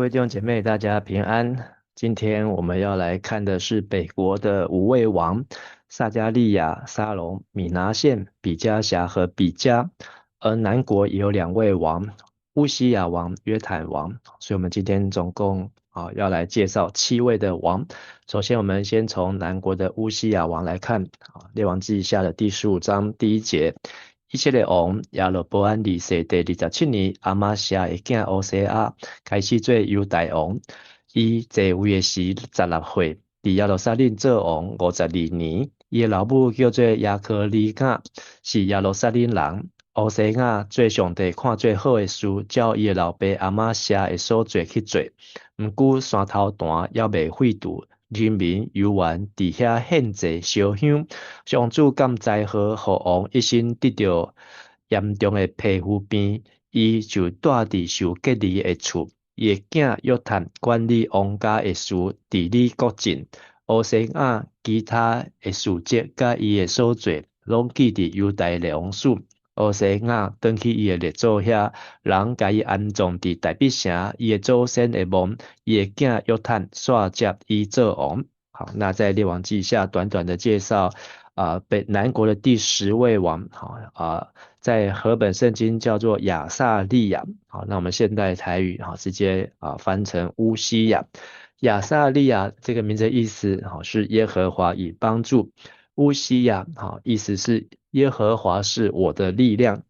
位弟兄姐妹，大家平安。今天我们要来看的是北国的五位王：撒迦利亚、沙龙、米拿现、比迦辖和比迦。而南国也有2位王：乌西雅王、约坦王。所以，我们今天总共要来介绍7位的王。首先，我们先从南国的乌西雅王来看。列王记下的第15章第1节。以色列王亚罗波安二世第27年，亚玛谢的囝乌西雅开始做犹大王。伊在位的时16岁，伫耶路撒冷做王52年。伊的老母叫做亚科利甲，是耶路撒冷人。乌西雅做上帝看最好的事，照伊的老爸亚玛谢的所做去做。毋久山头坛还未废除，人民犹原伫遐献祭烧香。上主感灾祸，互王一生得到严重的皮肤病，伊就住伫受隔离的厝。伊的囝约坦管理王家的事，治理国境。乌西雅其他的事迹，甲伊的所做，拢记伫犹大列王书。乌西雅转去伊的列祖遐，人甲伊安葬伫大必城。伊的祖先的墓，伊的囝约坦煞接伊做王。好，那在列王记下短短的介绍北南国的第10位王。在和本圣经叫做亚撒利雅。好，那我们现代台语直接翻成乌西雅。亚撒利雅这个名字的意思是耶和华以帮助。乌西雅意思是耶和华是我的力量。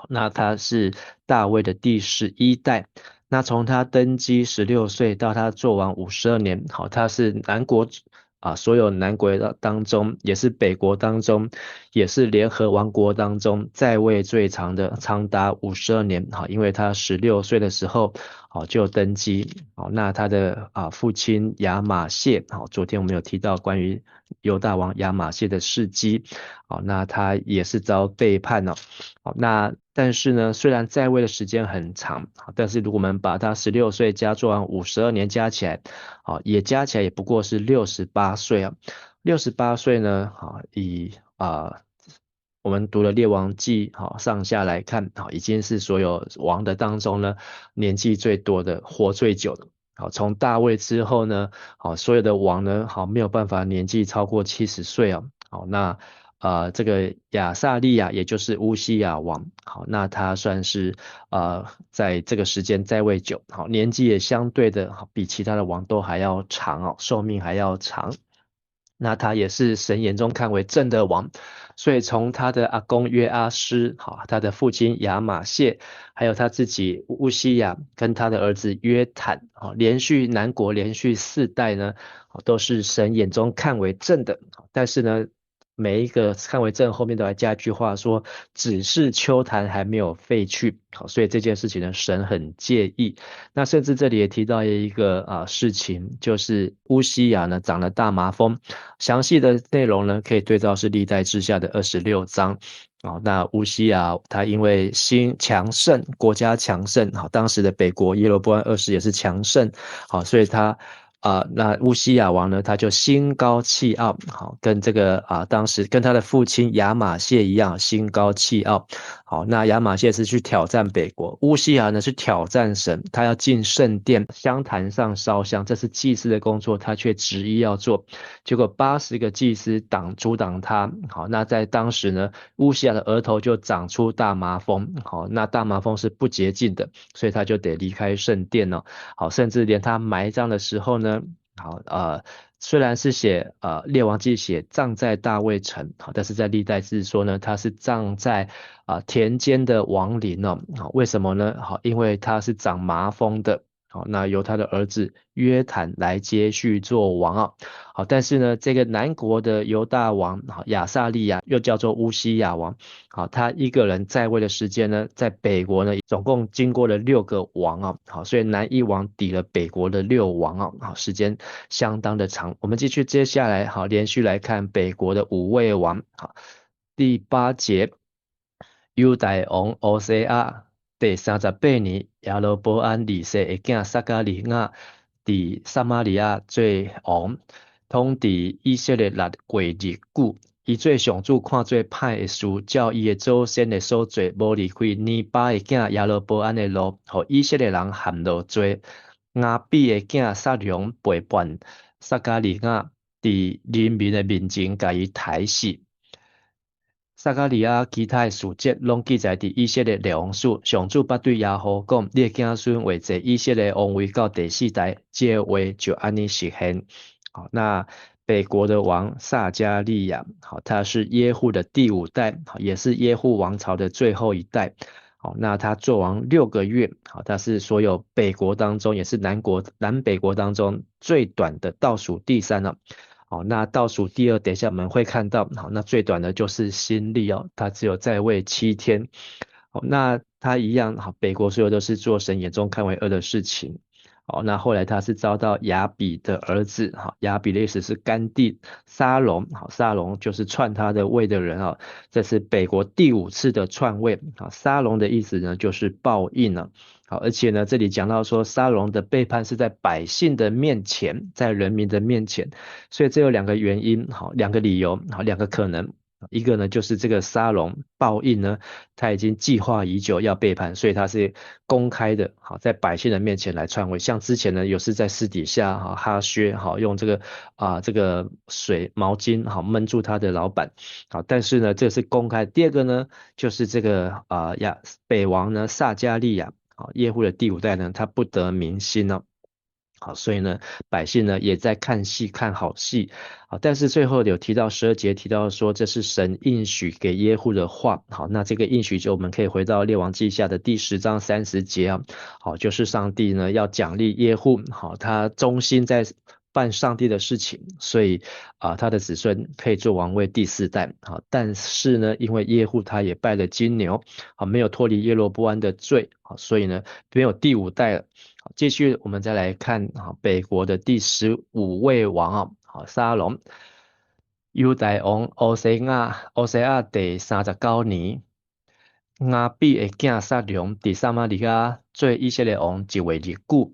那他是大卫的第11代。那从他登基16岁到他做王52年，他是南国所有南国当中，也是北国当中，也是联合王国当中在位最长的，长达52年。因为他16岁的时候就登基。那他的父亲亚玛谢，昨天我们有提到关于犹大王亚玛谢的事迹。那他也是遭背叛那但是呢，虽然在位的时间很长，但是如果我们把他16岁加做完52年加起来，也加起来也不过是68岁啊。68岁呢，以我们读了列王记上下来看，已经是所有王的当中呢年纪最多的，活最久的。从大卫之后呢，所有的王呢，没有办法年纪超过70岁啊。那这个亚撒利雅也就是乌西雅王，那他算是在这个时间在位久，年纪也相对的比其他的王都还要长寿命还要长。那他也是神眼中看为正的王，所以从他的阿公约阿施，他的父亲亚玛谢，还有他自己乌西雅跟他的儿子约坦，南国连续4代呢，都是神眼中看为正的。但是呢，每一个看为正后面都还加一句话说，只是秋坛还没有废去。所以这件事情呢，神很介意。那甚至这里也提到一个事情，就是乌西雅呢长了大麻风。详细的内容呢，可以对照是历代志下的26章。那乌西雅他因为心强盛，国家强盛，当时的北国耶罗波安2世也是强盛，所以他那乌西雅王呢，他就心高气傲，跟这个当时跟他的父亲亚玛谢一样，心高气傲。那亚玛谢是去挑战北国，乌西雅呢是挑战神，他要进圣殿香坛上烧香，这是祭司的工作，他却执意要做。结果80个祭司阻挡他。那在当时呢，乌西雅的额头就长出大麻风。那大麻风是不洁净的，所以他就得离开圣殿甚至连他埋葬的时候呢，虽然是列王记写葬在大卫城，但是在历代志说呢，他是葬在田间的王陵为什么呢？因为他是长麻风的。那由他的儿子约坦来接续做王但是呢，这个南国的犹大王亚撒利雅又叫做乌西雅王，他一个人在位的时间呢，在北国呢，总共经过了6个王所以南一王抵了北国的6王时间相当的长。我们继续接下来连续来看北国的5位王第8节，犹大王乌西雅第38年，亚罗波安2世的囝撒迦利亚伫撒玛利亚做王，统治以色列6月日久。伊做上主看做歹的事，照伊的祖先的所做，无离开尼巴的囝亚罗波安的路，互以色列人陷落罪。亚比的囝撒龙陪伴撒加利亚伫人民的面前，甲伊抬死。撒加利亚其他的事迹拢记载伫以色列列王书。上主捌对亚吼讲：你的子孙会坐以色列王位到第四代，这话就安尼实现。好，那北国的王撒加利亚，好，他是耶户的第五代，好，也是耶户王朝的最后一代。好，那他做王6个月，好，他是所有北国当中，也是南北国当中最短的，倒数第三了。好，那倒数第二，等一下我们会看到，好，那最短的就是新历哦，他只有在位7天。好，那他一样，好，北国所有都是做神眼中看为恶的事情。好，那后来他是遭到亚比的儿子，好，亚比的意思是干弟沙龙，好，沙龙就是篡他的位的人啊，这是北国第5次的篡位，好，沙龙的意思呢就是报应了。好，而且呢，这里讲到说沙龙的背叛是在百姓的面前，在人民的面前，所以这有2个原因，好，2个理由，好，2个可能。一个呢，就是这个沙龙报应呢，他已经计划已久要背叛，所以他是公开的，好，在百姓的面前来篡位。像之前呢，有是在私底下，好，哈薛，好，用这个这个毛巾，好，闷住他的老板，好，但是呢，这是公开。第二个呢，就是这个北王呢，撒加利亚，好，耶户的第5代呢，他不得民心呢。好，所以呢，百姓呢也在看戏，看好戏。好，但是最后有提到12节，提到说这是神应许给耶户的话。好，那这个应许就我们可以回到列王记下的第10章30节啊。好，就是上帝呢要奖励耶户，好，他忠心在办上帝的事情，所以他的子孙可以做王位第4代。好，但是呢，因为耶户他也拜了金牛，好，没有脱离耶罗波安的罪，好，所以呢没有第5代了。好，继续我们再来看北国的第15位王啊，好，沙龙，犹大王乌西亚第39年，亚比的囝撒龙伫撒玛利亚做以色列王1月日久，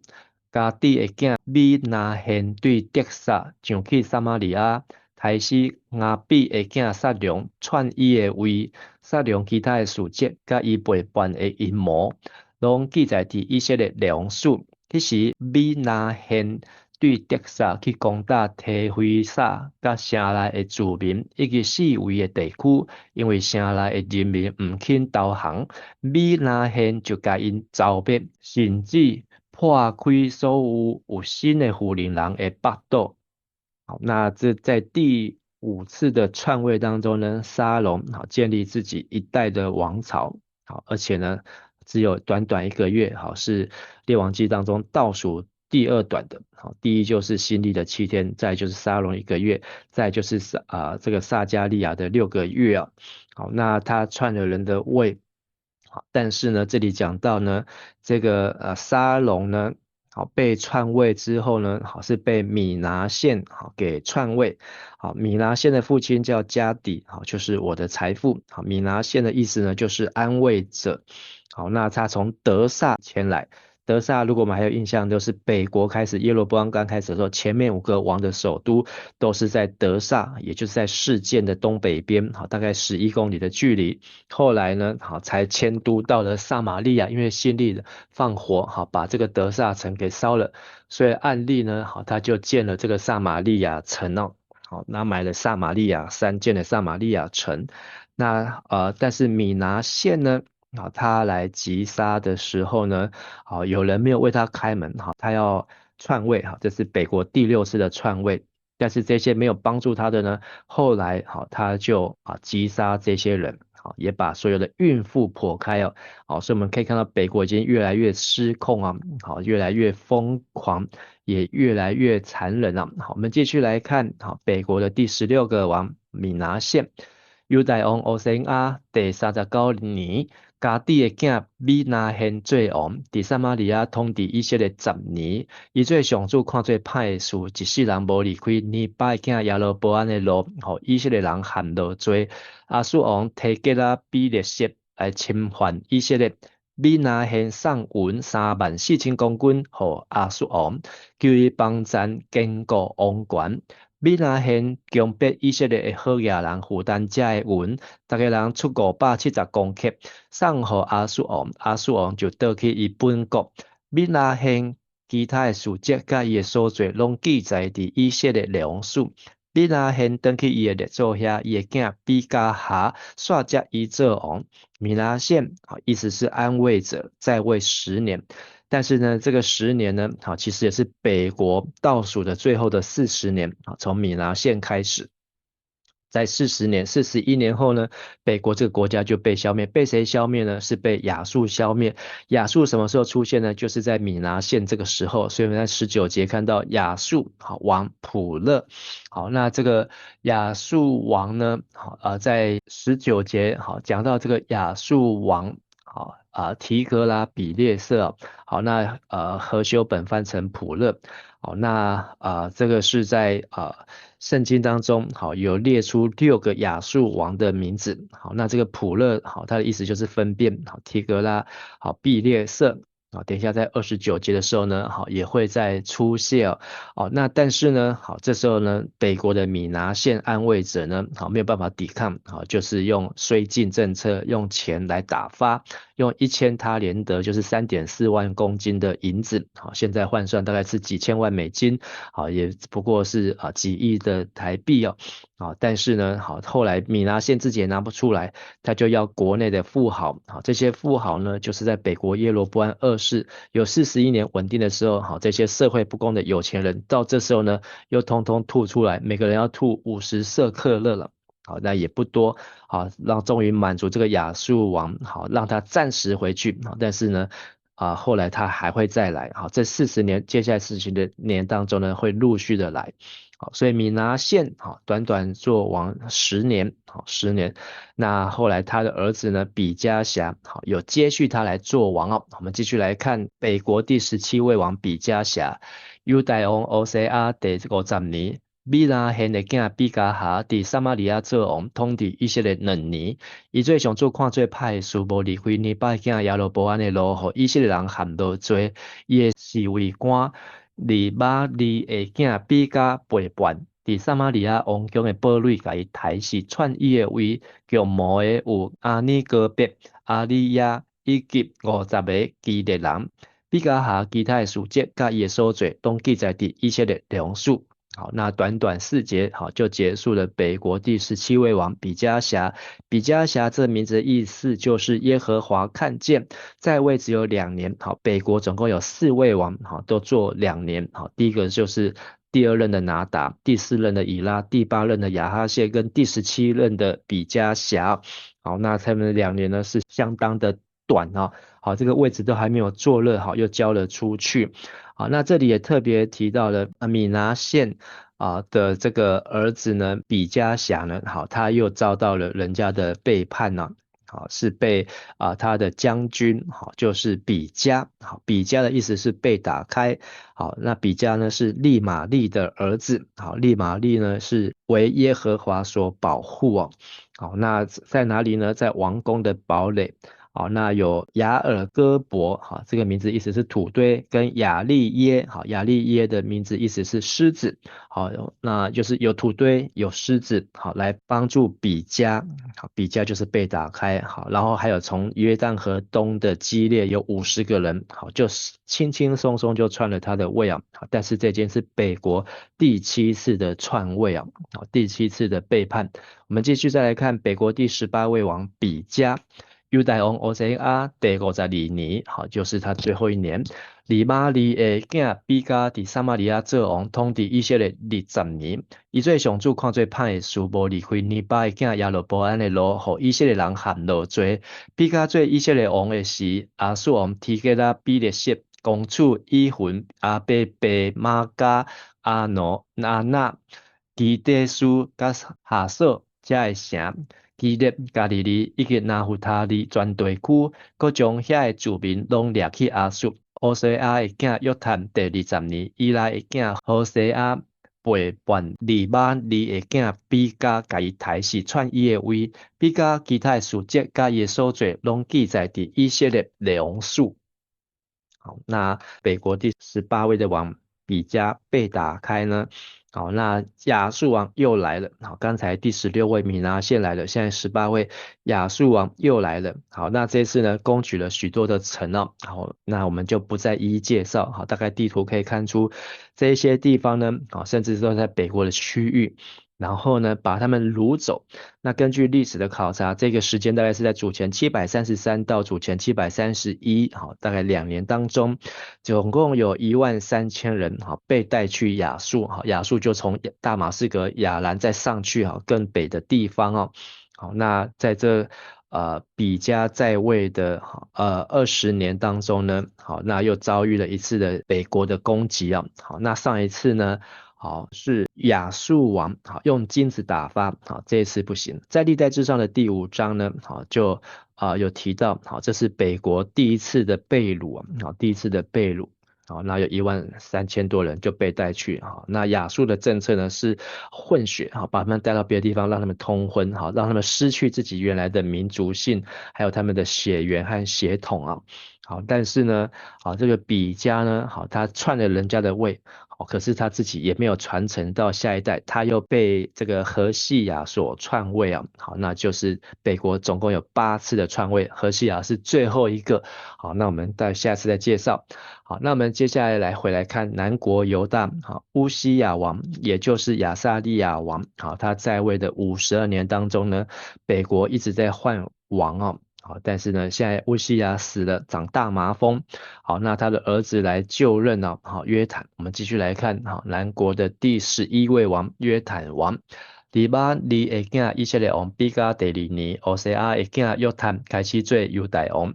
加底的囝米拿现对得撒上去撒玛利亚，开始亚比的囝撒龙篡伊的位，撒龙其他的事迹，甲伊背叛的阴谋，拢记载伫以色列列王书。迄时米拿现对得撒去攻打提菲撒甲城内的住民，以及4围的地区，因为城内的人民唔肯投降，米拿现就甲因召灭，甚至破开所有心的富人的腹肚。好，那这在第5次的篡位当中呢，沙龙好建立自己一代的王朝，好，而且呢只有短短1个月，好，是列王纪当中倒数第2短的，好，第一就是新历的7天，再就是沙龙1个月，再就是这个撒加利亚的6个月啊，好，那他篡了人的位，好，但是呢这里讲到呢，这个沙龙呢。好，被篡位之后呢，好是被米拿现好给篡位。好，米拿现的父亲叫加底，好就是我的财富。好，米拿现的意思呢就是安慰者。好，那他从德萨前来。德萨如果我们还有印象，就是北国开始耶罗波安刚开始的时候，前面5个王的首都都是在德萨，也就是在事件的东北边，好大概11公里的距离。后来呢，好才迁都到了撒玛利亚，因为新历放火，好把这个德萨城给烧了，所以暗利呢，好他就建了这个撒玛利亚城哦，好那买了撒玛利亚山，建了撒玛利亚城。那但是米拿县呢？好，他来击杀的时候呢，好，有人没有为他开门，好，他要篡位，好，这是北国第6次的篡位，但是这些没有帮助他的呢，后来好，他就击杀这些人，好，也把所有的孕妇剖开哦，好，所以我们可以看到北国已经越来越失控啊，好，越来越疯狂，也越来越残忍啊，好，我们继续来看，好，北国的第16个王米拿县，犹大王乌西亚第39年。加底的囝米拿现做王，伫撒玛利亚统治以色列10年。伊做上主看做歹的事，一世人无离开尼巴的囝亚罗波安的路，互以色列人陷落罪。亚述王提吉拉比列色来侵犯以色列。米拿现送援34000公军，互亚述王，叫伊帮赞坚固王权。米拿现强迫以色列的好野人负担这的援，大家人出570公克，送互亚述王，亚述王就倒去伊本国。米拿现其他的事迹甲伊的所做，拢记载伫以色列列王书。米拿现登去伊的列祖遐，伊的囝比加哈率接伊做王。米拿现，意思是安慰者，在位10年。但是呢，这个10年呢，其实也是北国倒数的最后的40年，从米拿现开始。在41年后呢，北国这个国家就被消灭。被谁消灭呢？是被亚述消灭。亚述什么时候出现呢？就是在米拿现这个时候。所以我们在19节看到亚述王普勒。好，那这个亚述王呢，在19节讲到这个亚述王。提格拉比列色，好，那何修本翻成普勒，好，那这个是在圣经当中，好，有列出6个亚述王的名字，好，那这个普勒，好，它的意思就是分辨，好，提格拉，好，比列色。等一下在29节的时候呢，好，也会再出现那但是呢，好，这时候呢，北国的米拿现安慰者呢，好，没有办法抵抗，好，就是用绥靖政策，用钱来打发，用1000他连德，就是3.4万公斤的银子，好，现在换算大概是几千万美金，好，也不过是几亿的台币但是呢，好，后来米拿现自己也拿不出来，他就要国内的富豪，好，这些富豪呢，就是在北国耶罗波安2世有41年稳定的时候，好，这些社会不公的有钱人，到这时候呢，又通通吐出来，每个人要吐50舍克勒了，好，那也不多，好，终于满足这个亚述王，好，让他暂时回去，好，但是呢，后来他还会再来，好，这40年，接下来40年当中呢，会陆续的来。好，所以米拿现短短做王10年，10年。那后来他的儿子呢，比加辖，有接续他来做王我们继续来看北国第17位王比加辖，犹大王欧西阿第50年。米拿现的囝比加哈伫撒玛利亚做王，统治以色列2年。伊最上做看做歹事，无离开尼巴囝亚罗波安的路，互以色列人陷落罪。伊的侍卫官利巴利的囝比加背叛，伫撒玛利亚王宫的堡垒，甲伊抬死，篡伊的位，叫魔的有阿尼哥别、阿利亚以及50个基列人。比加哈其他的事迹，甲伊的所做，都记载伫以色列列王书。好，那短短4节，好，就结束了北国第17位王比加辖。比加辖这名字的意思就是耶和华看见，在位只有2年。好，北国总共有4位王，好，都做2年。好，第一个就是第2任的拿达，第4任的以拉，第8任的亚哈谢，跟第17任的比加辖。好，那他们的2年呢是相当的短好，这个位置都还没有坐热，好，又交了出去。好，那这里也特别提到了米拿现的这个儿子呢，比加辖呢，好，他又遭到了人家的背叛好，是被他的将军，好，就是比加，好，比加的意思是被打开，好，那比加呢是利玛利的儿子，好，利玛利呢是为耶和华所保护好，那在哪里呢？在王宫的堡垒。好，那有雅尔戈伯，好，这个名字意思是土堆，跟雅利耶，好，雅利耶的名字意思是狮子，好，那就是有土堆，有狮子，好，来帮助比加，好，比加就是被打开，好，然后还有从约旦河东的基列有50个人，好，就轻轻松松就篡了他的位好，但是这件是北国第7次的篡位好，第7次的背叛。我们继续再来看北国第18位王比加。犹大王乌西亚第52年，好，就是他最后一年。利玛利的囝比加伫撒玛利亚做王，统治以色列20年。伊最上主看做歹的事，无离开尼巴的囝亚罗波安的路，互以色列人陷落罪。比加做以色列王的时，亚述王提格拉比列色公主以魂阿贝贝马加阿诺阿纳基德苏甲哈索遮的城。基列、加利利以及拿弗他利全地区，佮将遐的住民拢掠去亚述。乌西亚的囝约坦第20年，以来的囝何西亚背叛利玛利的囝比加，甲伊抬死，篡伊的位。比加其他的事迹，甲伊的所做，拢记载伫以色列列王书。好，那北国第18位的王比加被打开呢？好，那亚述王又来了。好，刚才第16位米拿现来了，现在18位亚述王又来了。好，那这次呢，攻取了许多的城哦。好，那我们就不再一一介绍。好，大概地图可以看出这一些地方呢，好，甚至都在北国的区域。然后呢，把他们掳走。那根据历史的考察，这个时间大概是在主前733到主前731，好，大概2年当中，总共有13000人，好，被带去亚述，好，亚述就从大马士革、亚兰再上去，好，更北的地方哦，好，那在这比加在位的20年当中呢，好，那又遭遇了一次的北国的攻击啊，好，那上一次呢？好，是亚述王，好，用金子打发，好，这一次不行。在历代志上的第5章呢，好，就有提到，好，这是北国第一次的被掳啊，好，第一次的被掳，好，那有13000多人就被带去，好，那亚述的政策呢是混血，好，把他们带到别的地方，让他们通婚，好，让他们失去自己原来的民族性，还有他们的血缘和血统啊，好，但是呢，好，这个比加呢，好，他篡了人家的位。哦，可是他自己也没有传承到下一代，他又被这个何西雅所篡位啊。好，那就是北国总共有8次的篡位，何西雅是最后一个。好，那我们在下次再介绍。好，那我们接下来回来看南国犹大，好，乌西雅王，也就是亚撒利亚王，好，他在位的52年当中呢，北国一直在换王哦。好，但是呢，现在乌西雅死了，长大麻风。好，那他的儿子来就任呢、好，约坦，我们继续来看，好，南国的第11位王约坦王。第8年的囝以色列王比加第2年，俄西亚的囝约坦开始做犹大王。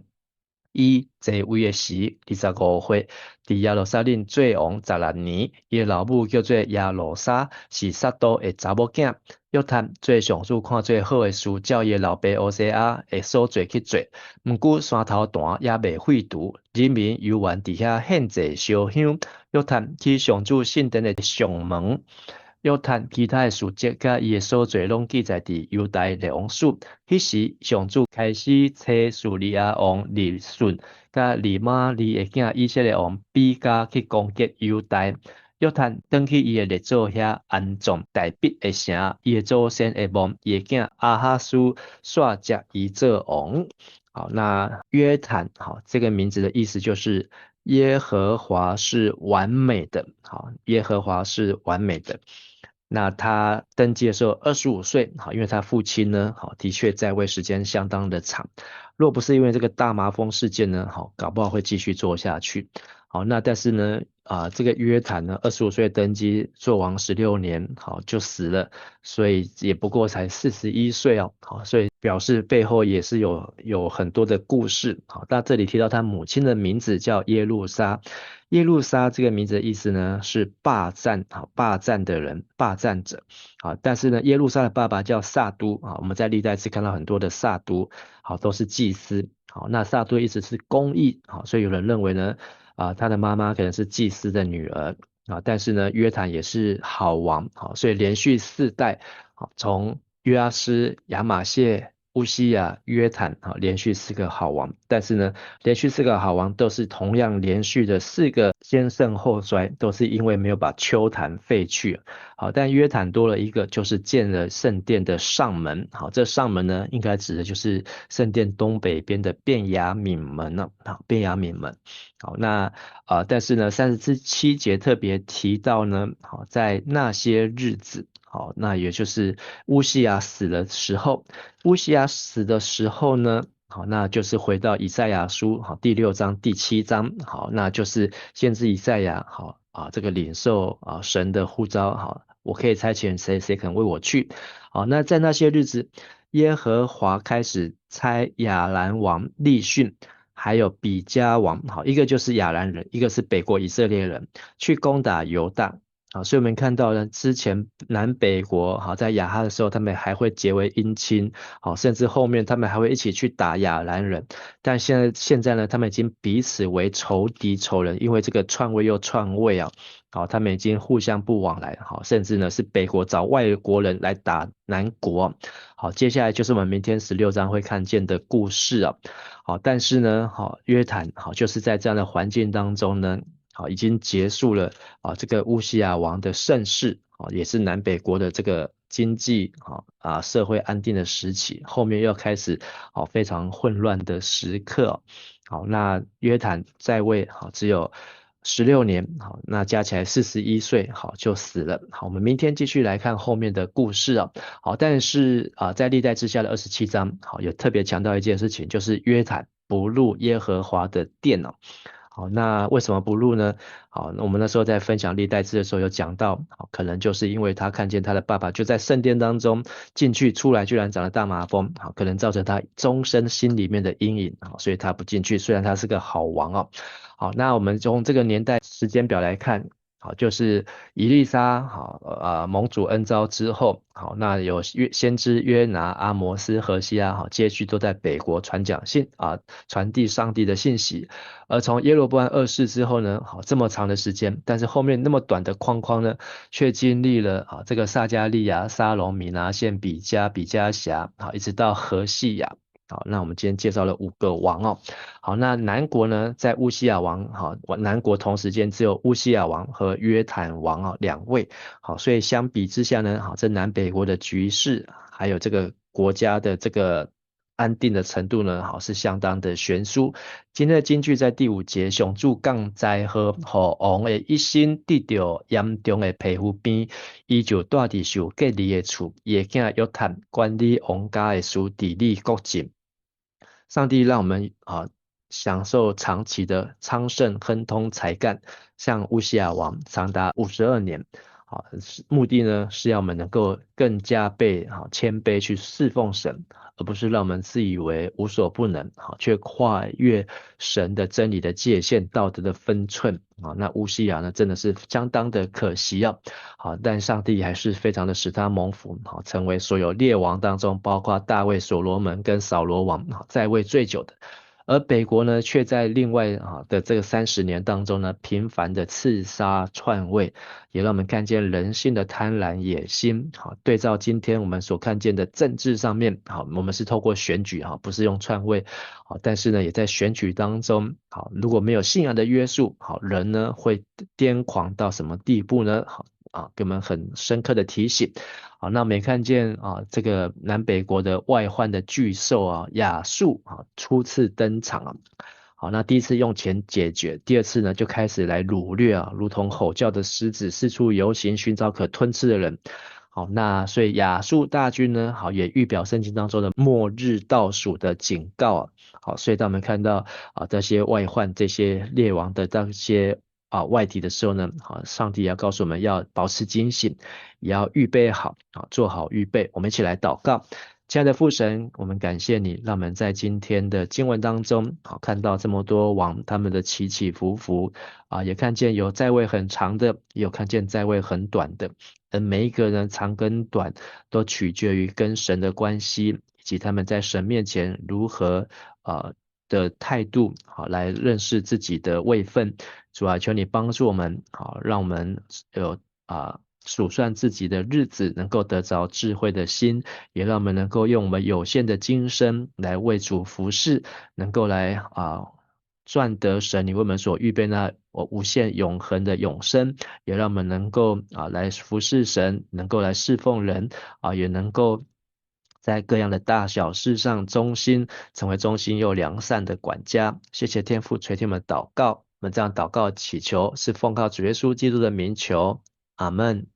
伊在位的时25岁，伫耶路撒冷做王16年。伊的老母叫做耶路撒，是撒都的查某囝。约坦做上主看做好的事，叫伊老爸乌西亚会所做去做。毋过山头断也未废除，人民犹原伫遐献祭烧香。约坦去上主圣殿的上门。约坦其他的事迹甲伊的所做拢记载伫犹大的王书。迄时上主开始找叙利亚王利顺，甲利玛利的囝以色列王比加去攻击犹大。约坦登去伊的列祖遐安葬大毕的城，伊的祖先会望伊的囝阿哈斯煞接伊做王。好，那约坦，好，这个名字的意思就是耶和华是完美的。好，耶和华是完美的。那他登基的时候25岁，好，因为他父亲呢，好，的确在位时间相当的长。若不是因为这个大麻风事件呢，好，搞不好会继续做下去。好，那但是呢，这个约坦呢，25岁登基，做王16年，好，就死了，所以也不过才41岁哦，好，所以表示背后也是有很多的故事。好，那这里提到他母亲的名字叫耶路撒。耶路撒这个名字的意思呢是霸占，好，霸占的人，霸占者，好，但是呢，耶路撒的爸爸叫撒都，啊，我们在历代志看到很多的撒都，好，都是祭司，好，那撒都意思是公义，好，所以有人认为呢，他的妈妈可能是祭司的女儿，啊，但是呢，约坦也是好王，好，所以连续4代，好，从约阿施、亚玛谢、乌西雅、约坦，好，连续4个好王，但是呢，连续4个好王都是同样连续的4个先盛后衰，都是因为没有把丘坛废去。好，但约坦多了一个，就是建了圣殿的上门。好，这上门呢，应该指的就是圣殿东北边的便雅悯门了。好，便雅悯门。好，那但是呢，37节特别提到呢，好，在那些日子。好，那也就是乌西雅死的时候，乌西雅死的时候呢，好，那就是回到以赛亚书，好，第6章、第7章，好，那就是先知以赛亚，好这个领受神的呼召，好，我可以差遣谁，谁肯为我去，好，那在那些日子，耶和华开始差亚兰王利逊。还有比加王，好，一个就是亚兰人，一个是北国以色列人，去攻打犹大。好，所以我们看到呢，之前南北国好在亚哈的时候，他们还会结为姻亲，好，甚至后面他们还会一起去打亚兰人。但现在呢，他们已经彼此为仇敌仇人，因为这个篡位又篡位啊，好，他们已经互相不往来，好，甚至呢是北国找外国人来打南国。好，接下来就是我们明天16章会看见的故事啊。好，但是呢，好，约坦好就是在这样的环境当中呢。好，已经结束了这个乌西亚王的盛世，也是南北国的这个经济社会安定的时期，后面又开始非常混乱的时刻。好，那约坦在位只有16年，好，那加起来41岁，好就死了。好，我们明天继续来看后面的故事啊。好，但是在历代志下的27章，好，有特别强调一件事情，就是约坦不入耶和华的殿哦。好，那为什么不入呢？好，那我们那时候在分享历代志的时候有讲到，好，可能就是因为他看见他的爸爸就在圣殿当中进去出来，居然长了大麻风，好，可能造成他终身心里面的阴影，好，所以他不进去。虽然他是个好王哦。好，那我们从这个年代时间表来看，好，就是以利沙，好，蒙主恩召之后，好，那有先知约拿、阿摩斯、何西阿，好，接续都在北国传递上帝的信息。而从耶罗波安2世之后呢，好，这么长的时间，但是后面那么短的框框呢，却经历了这个撒迦利亚、沙龙、米拿现、比加、比加辖，好，一直到何西亚。好，那我们今天介绍了5个王哦。好，那南国呢，在乌西亚王，好，南国同时间只有乌西亚王和约坦王2位。好，所以相比之下呢，好，这南北国的局势，还有这个国家的这个安定的程度呢，好，是相当的悬殊。今天的金句在第5节，上主降灾祸，和王的一心得到严重的皮肤病，伊就住伫受隔离的厝，伊的囝约坦管理王家的事，治理国境。上帝让我们享受长期的昌盛亨通才干，像乌西亚王长达52年，目的呢是要我们能够更加被谦卑去侍奉神，而不是让我们自以为无所不能，却跨越神的真理的界限、道德的分寸。那乌西亚呢真的是相当的可惜啊。好，但上帝还是非常的使他蒙福，好，成为所有列王当中，包括大卫、所罗门跟扫罗王，在位最久的。而北国呢，却在另外的这个30年当中呢，频繁的刺杀篡位，也让我们看见人性的贪婪野心。好，对照今天我们所看见的政治上面，好，我们是透过选举不是用篡位，好，但是呢，也在选举当中，好，如果没有信仰的约束，好，人呢会癫狂到什么地步呢？好。给我们很深刻的提醒。好，那我们也看见这个南北国的外患的巨兽亚述初次登场啊。好，那第一次用钱解决，第二次呢就开始来掳掠如同吼叫的狮子，四处游行寻找可吞吃的人。好，那所以亚述大军呢，好也预表圣经当中的末日倒数的警告啊。好，所以当我们看到这些外患、这些列王的这些外敌的时候呢，好，上帝要告诉我们要保持警醒，也要预备好，做好预备。我们一起来祷告。亲爱的父神，我们感谢你，让我们在今天的经文当中，看到这么多王他们的起起伏伏，也看见有在位很长的，也有看见在位很短的，而每一个人长跟短都取决于跟神的关系，以及他们在神面前如何的态度，好来认识自己的位分。主啊，求你帮助我们，好让我们有数算自己的日子，能够得着智慧的心，也让我们能够用我们有限的今生来为主服侍，能够来赚得神你为我们所预备那无限永恒的永生，也让我们能够来服侍神，能够来侍奉人，也能够在各样的大小事上忠心，成为忠心又良善的管家。谢谢天父垂听我们祷告，我们这样祷告祈求，是奉靠主耶稣基督的名求，阿门。